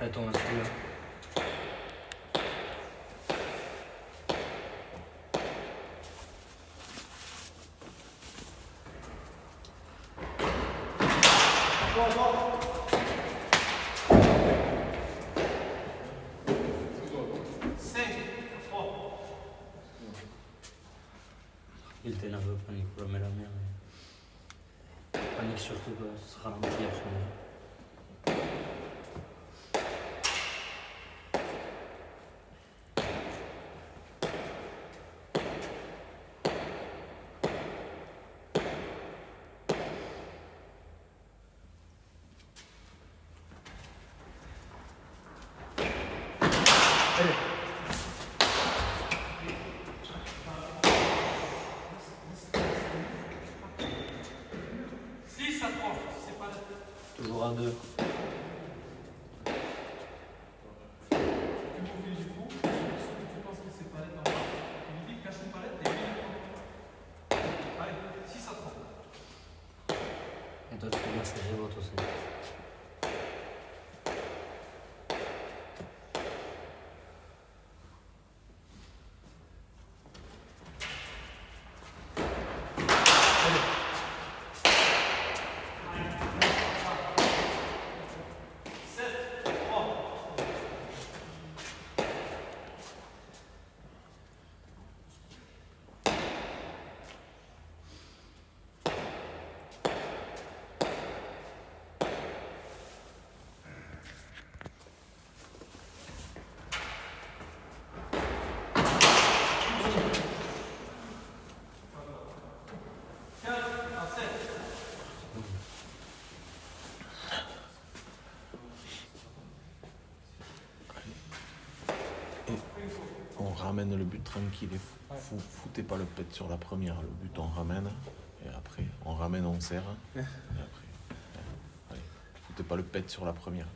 Attends, celui-là. Il était nerveux, panique, pour la mère. Panique surtout que ce sera ralenti après. Toujours à deux. Et toi, tu peux bien choisir l'autre aussi. On ramène le but tranquille et foutez pas le pet sur la première. Le but on ramène et après on ramène, on serre. Et après, allez, foutez pas le pet sur la première.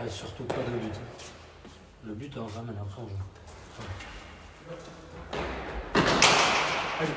Ah, surtout pas de but. Le but, on ramène après, on joue. Allez.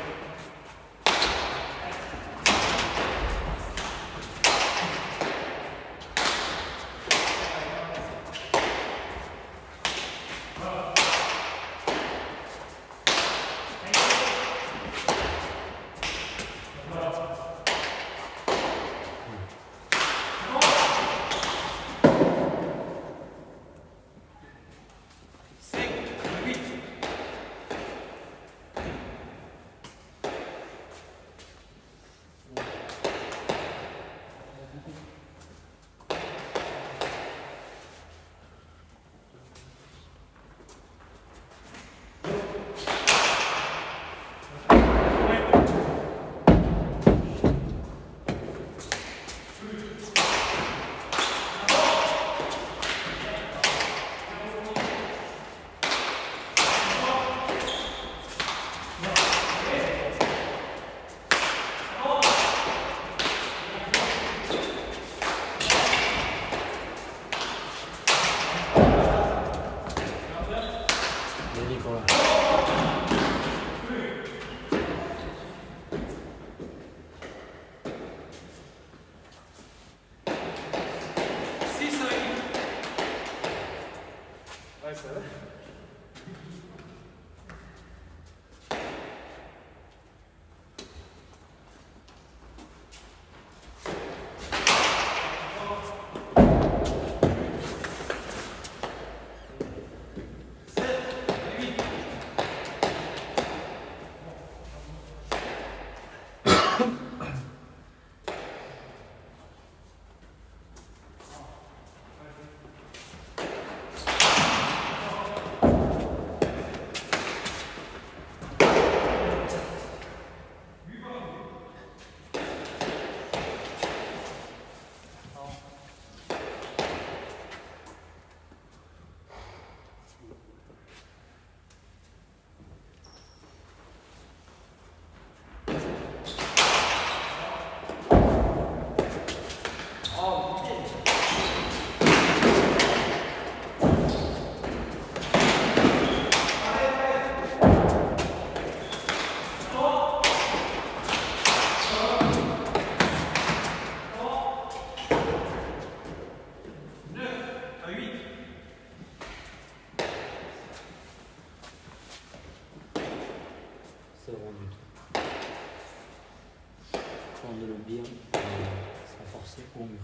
forcer au mur.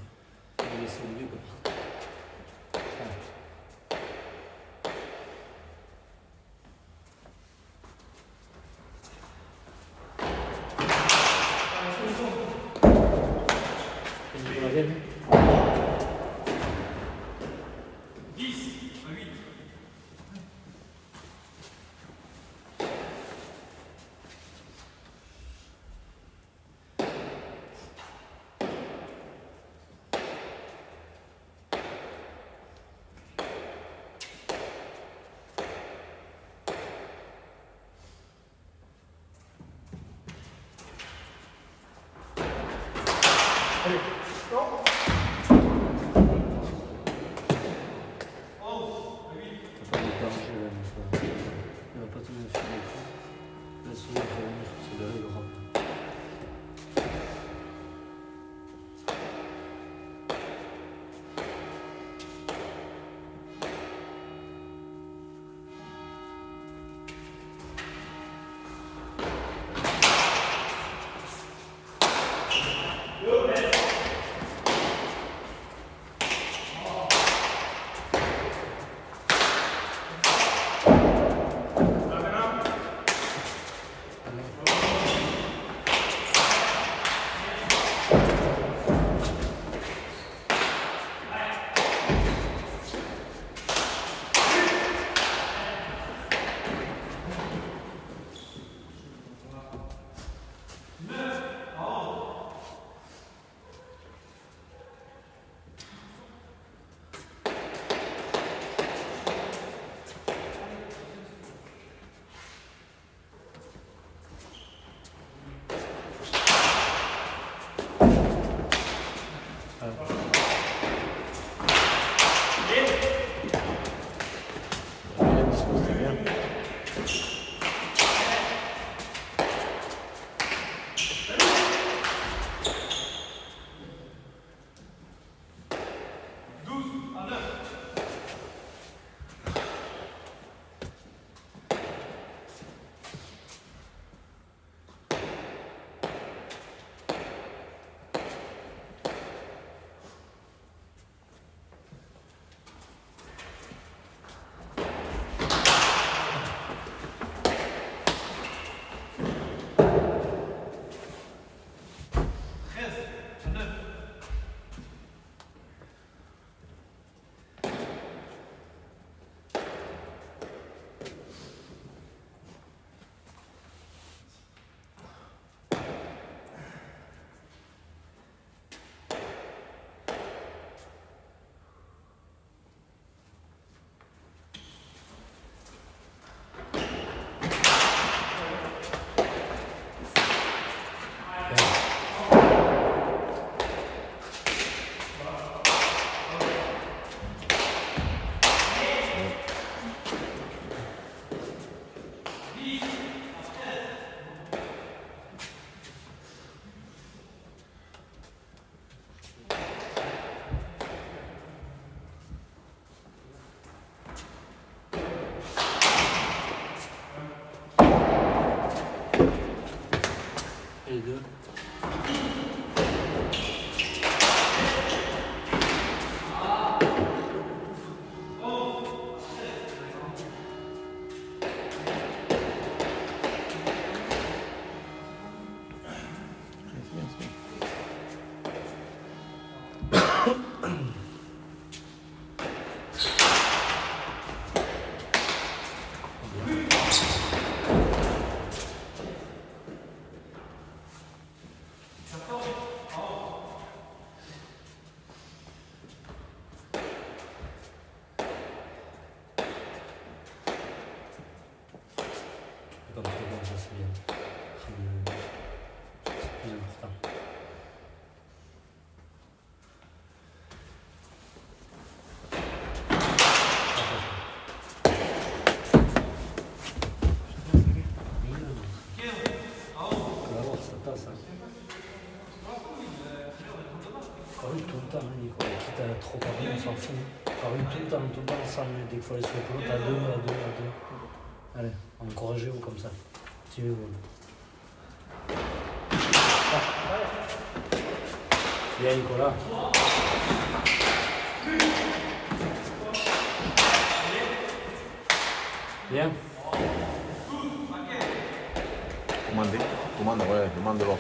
Et laisser au milieu comme ça. Ouais. Et vous la gagne. 10-8. Allez, non. T'as pas de danger là, donc il va pas te mettre sur le coup. Laisse-le revenir, c'est là, il aura pas. Bien, dispose bien. Et les deux. C'est bien, c'est bien. Comme ça, c'est bien. C'est plus important. Tu vas voir, ça passe. Paru tout le temps, hein, Nico. Quitte à trop parler, on s'en fout. Paru tout le temps, ensemble. Dès qu'il faut aller sur le pelote, à deux. Allez, encouragez-vous comme ça. Tirez-vous. Bien, Nicolas. Bien. Demande l'autre.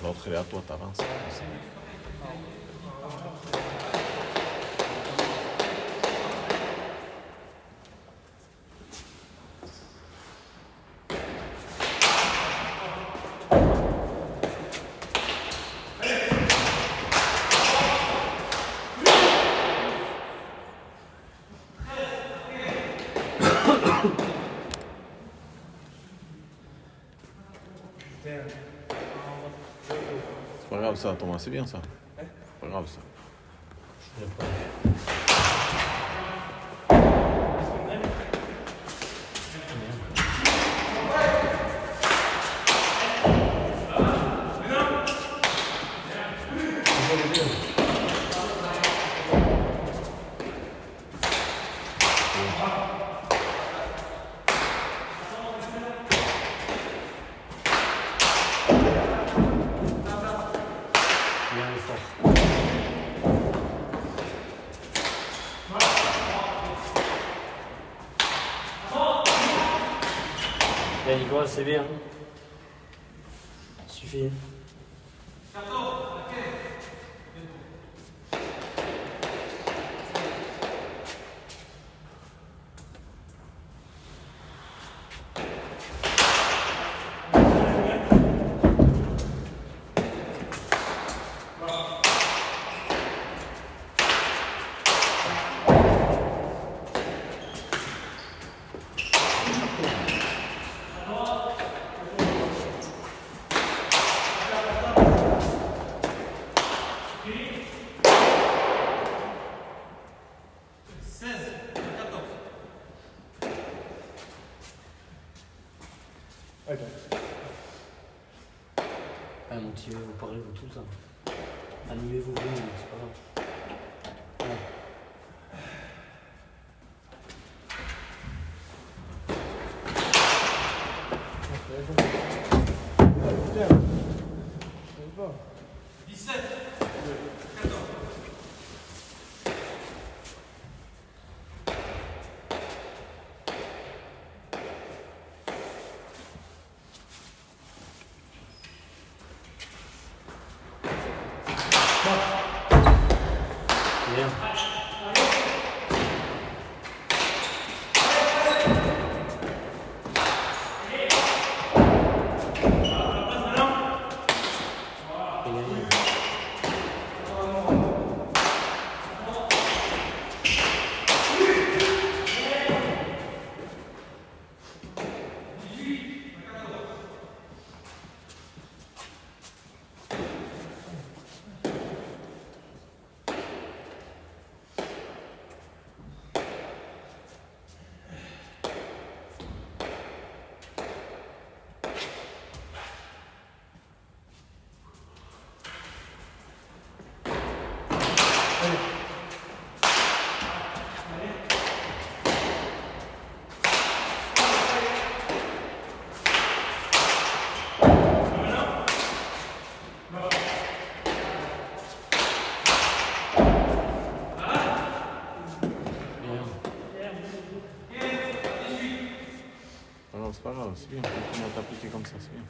L'autre, il est à toi, t'avances. C'est pas grave ça, Thomas, c'est bien ça. C'est pas grave ça. Je vais pas. Bien fort. Bien, Nicolas, c'est bien. Suffit. Ok. Ah, motivez-vous, parlez-vous tout le temps. Animez-vous, vous, c'est pas grave. Ouais. Tiens. Je sais pas. 17, 14. Bien. C'est pas grave, c'est bien. Comment t'appliquer comme ça, c'est bien.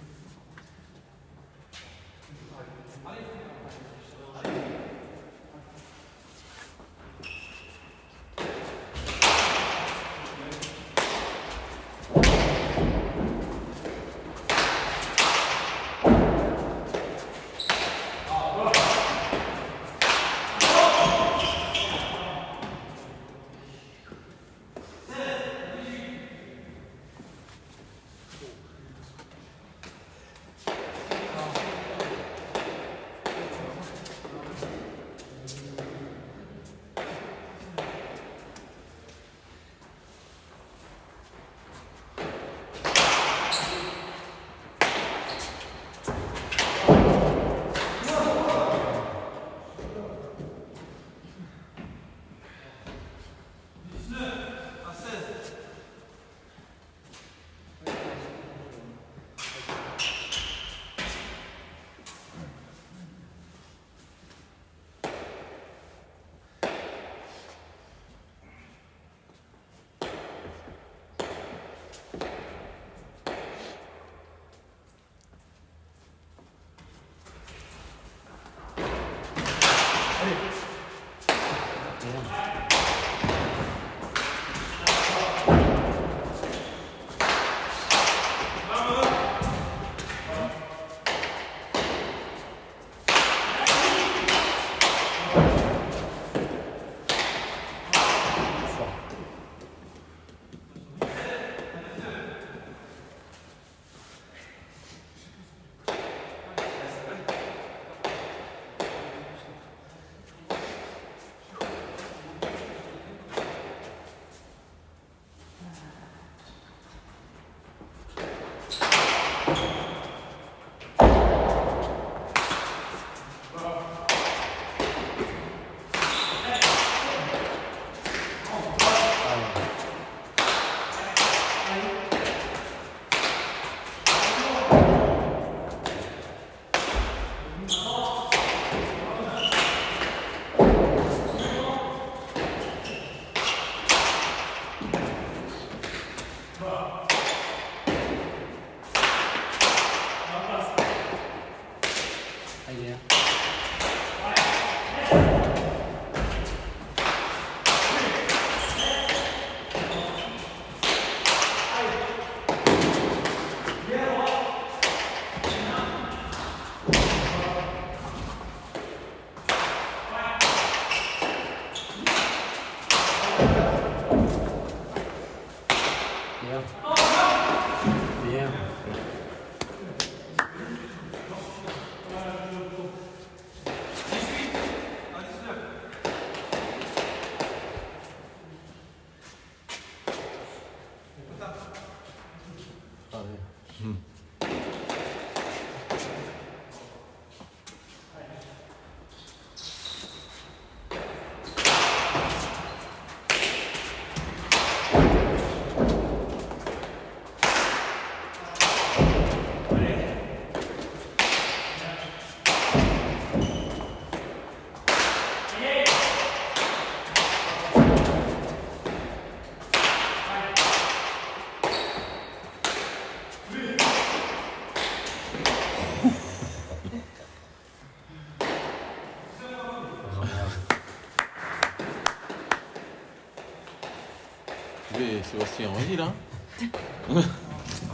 Mais Sébastien, vas-y là. Ah,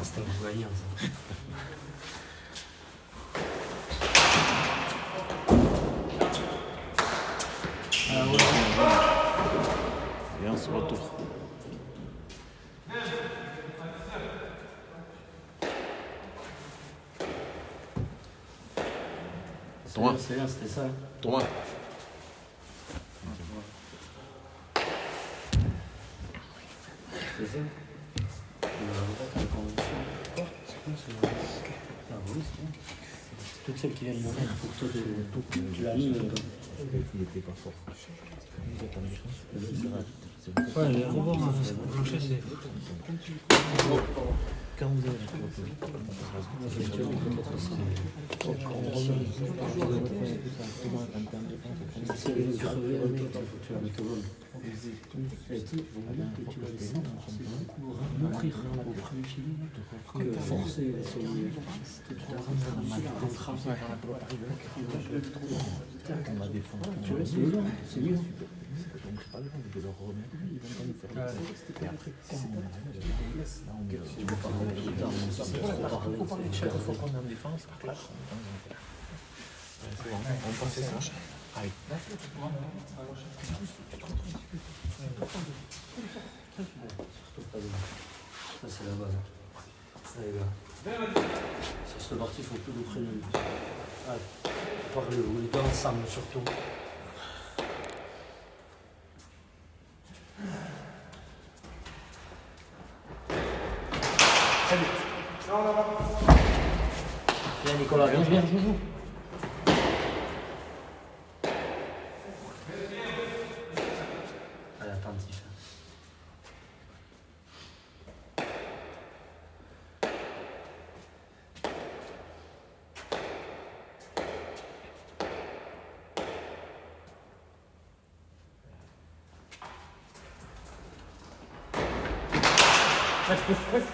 c'était pour gagner ça. Ah ouais. Et on se retourne. Thomas. C'est bien, c'était ça. Thomas. C'est ça. C'est quoi ce... Ah oui, c'est bien. C'est toutes celles qui viennent de faire. Pour toi, tu l'as mis. Il était pas fort. Ouais, les robots, plancher, c'est. Quand vous avez On a des fonds. tu vois, c'est long, c'est mieux. Donc c'est pas grave, je vais leur remettre. Ils vont pas nous faire. Et après, quand on faut parler de chaque fois qu'on est en défense, clac, c'est bon, on passe ça. Allez. Ça, c'est la base. Allez, gars. Sur cette partie, il faut que vous preniez le but. Allez, parlez-vous, les gars ensemble surtout. Viens Nicolas, viens, joue. Allez, attentif. Reste.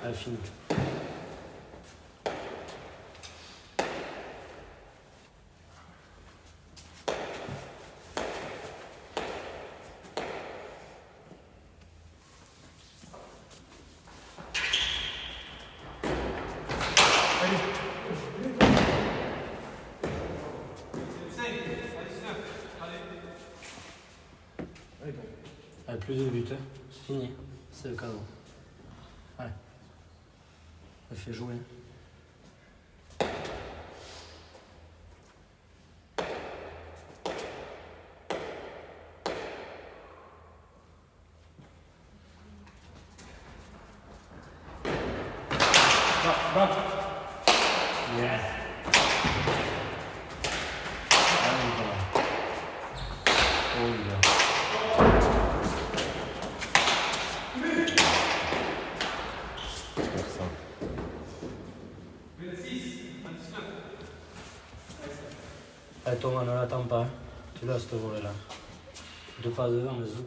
Allez, fini. Allez, plus de buts, hein. C'est fini. C'est le cadeau. Allez. Elle fait jouer. Yeah. Allez, voilà. Oh, yeah. Allez Thomas, ne l'attends pas. Tu l'as ce volet-là. 2 pas devant, mais zou.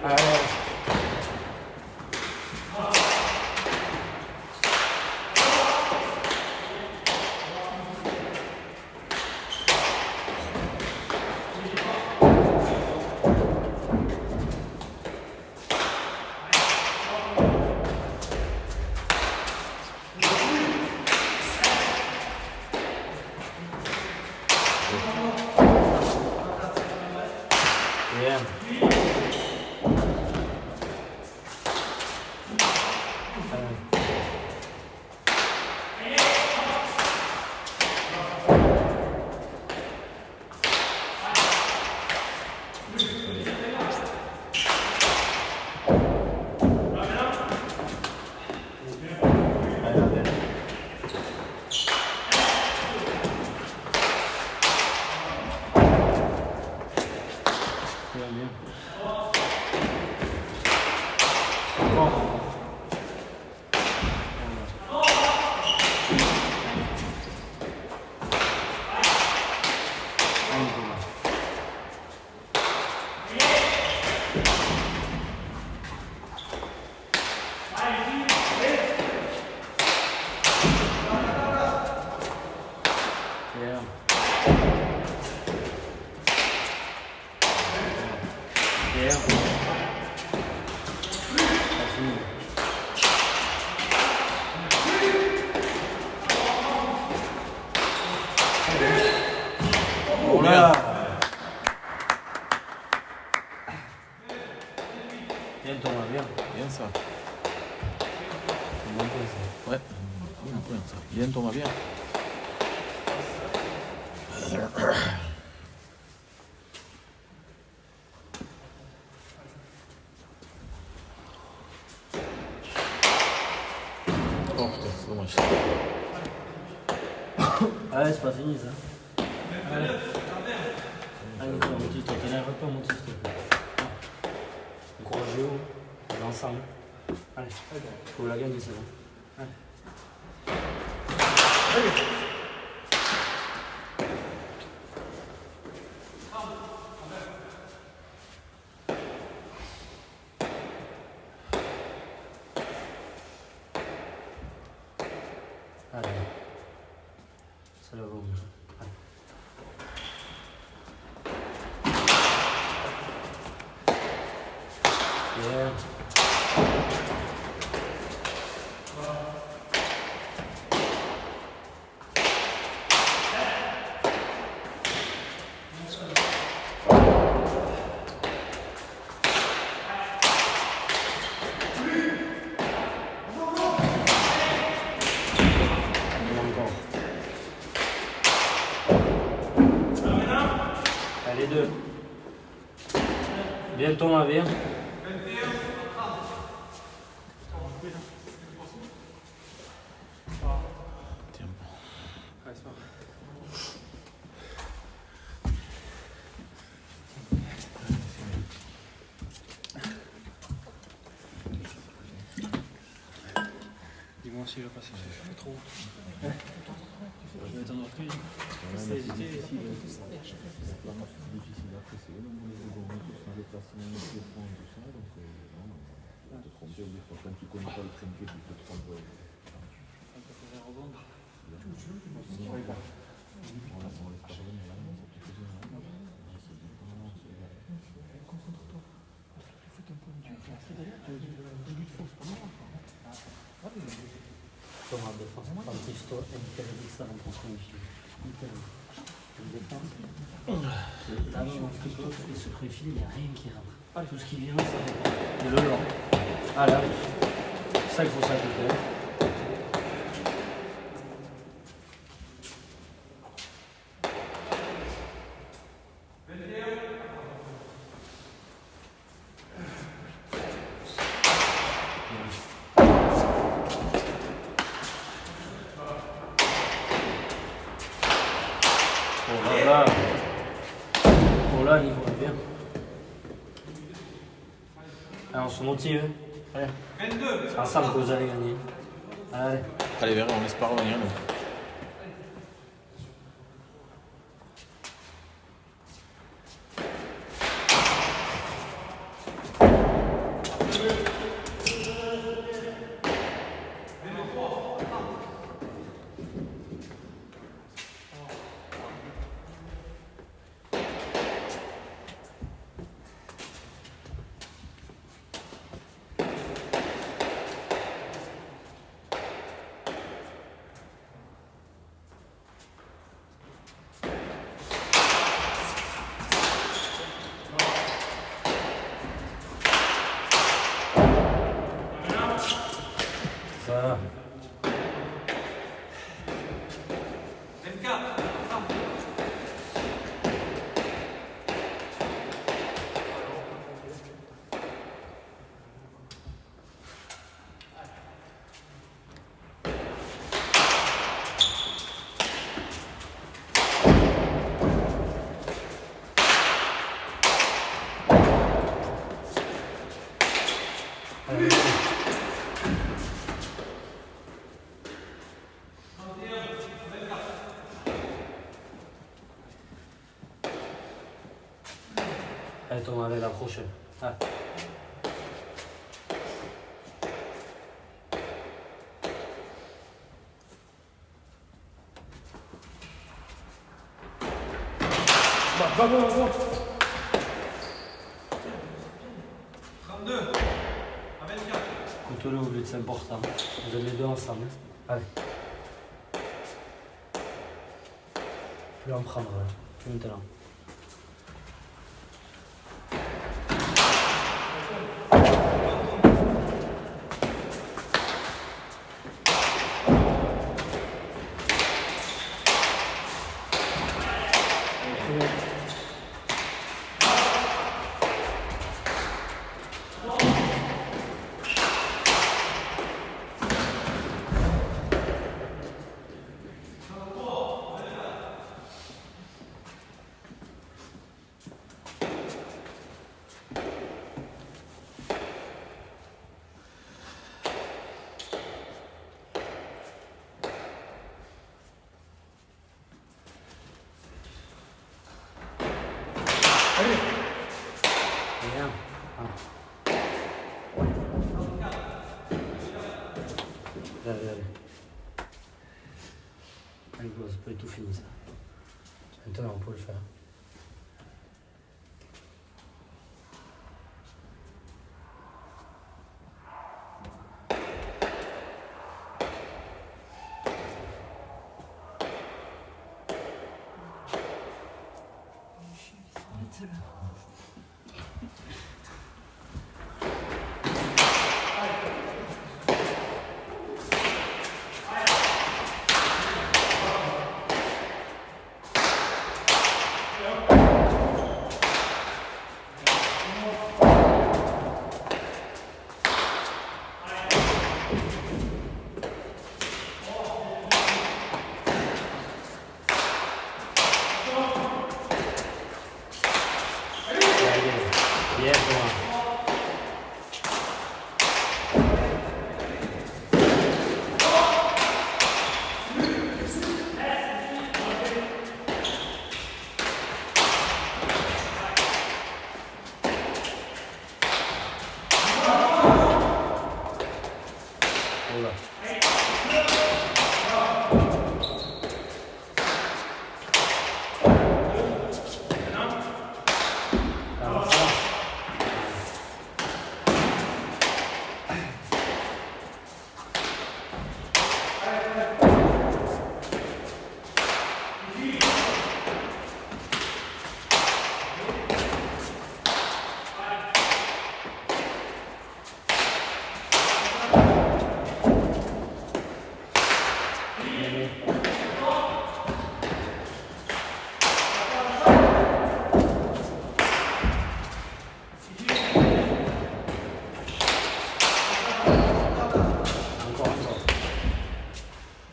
Allez. Bien. Voilà. Bien Thomas, bien. Bien ça. Bien ça. Ouais. Bien ça. Bien Thomas, bien. Oh putain, c'est dommage. Allez, c'est pas fini ça. Allez. Allez, mon petit, toi, t'énerve pas, mon petit, s'il te plaît. Gros jeu, ensemble. Allez, faut la gagner, c'est bon. Allez. Allez. Ça va bon. Allez. Yeah. Allez, deux. Bien Thomas, bien. Tiens. Dis-moi si je passe. C'est trop. Je vais attendre plus. C'est difficile après, c'est énormément de gourmets qui sont déplacés dans les fonds et tout ça. Donc, non, te tromper des fois. Quand tu connais pas le trinquet, tu te trompes. Quand tu fais un rebond, on laisse pas revenir là, ça te fait concentre-toi. Tu fais ton point de vue. C'est d'ailleurs, le but faux, c'est pas marrant. Thomas, défense, participe-toi, interdit ça en construction. Une défense. Là, dans le plutôt, les secrets filés, il n'y a rien qui rentre. Tout ce qui vient, c'est le long. Ah là, c'est ça qu'il faut s'appliquer. Oh là, il voit bien. Allez, on se motive. Allez. 22. C'est ensemble que vous allez gagner. Allez. Allez, verra, on laisse pas revenir nous. va. 24. Allez, Thomas, allez, la prochaine. Allez. Va, 32. À 24. Couteau-le au but, c'est important. Vous êtes les deux ensemble. Allez. Plus en prendre, là. Plus maintenant. Bien. Ah. Allez. Allez, go, c'est pas du tout fini ça. Maintenant, on peut le faire. Bien, Thomas. Oula.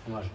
Dommage.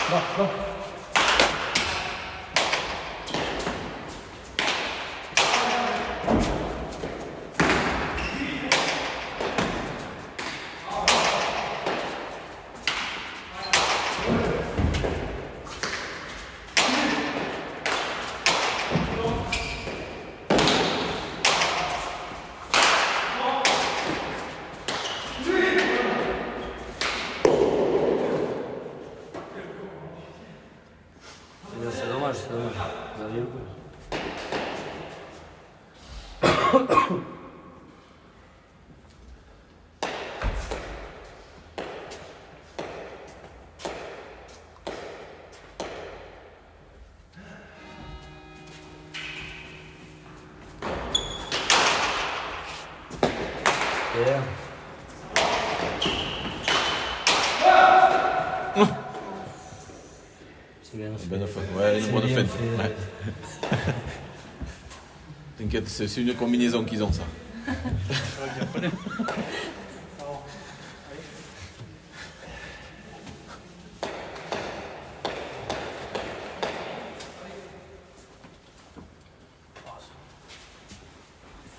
Va, va. C'est dommage, c'est dommage. Vous aviez le coup. Yeah. C'est bien fait. Bonne fin. Ouais, une bonne bien fin. fait. Ouais. T'inquiète, c'est une combinaison qu'ils ont ça.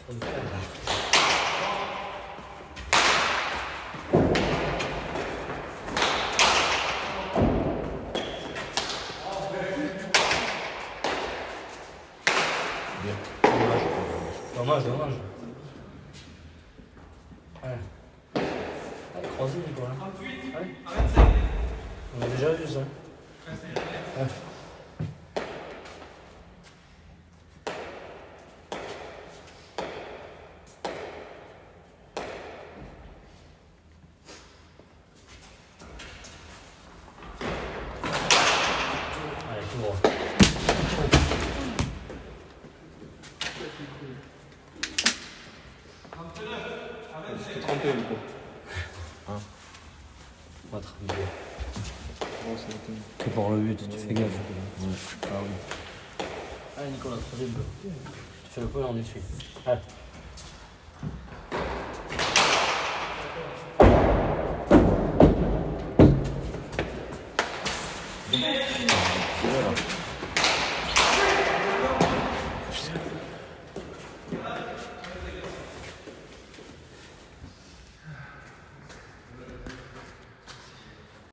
Faut le faire. Bien. Dommage, dommage. Allez. Allez, croisez, Nicolas. Allez. On a déjà vu ça. Ouais. Allez, tout droit. C'est trempé du coup. On va travailler. Bon, c'est le thème. Que pour le but, tu fais gaffe. Ah oui. Allez, Nicolas, troisième bloc. Tu fais le point, on est dessus. Allez. Voilà.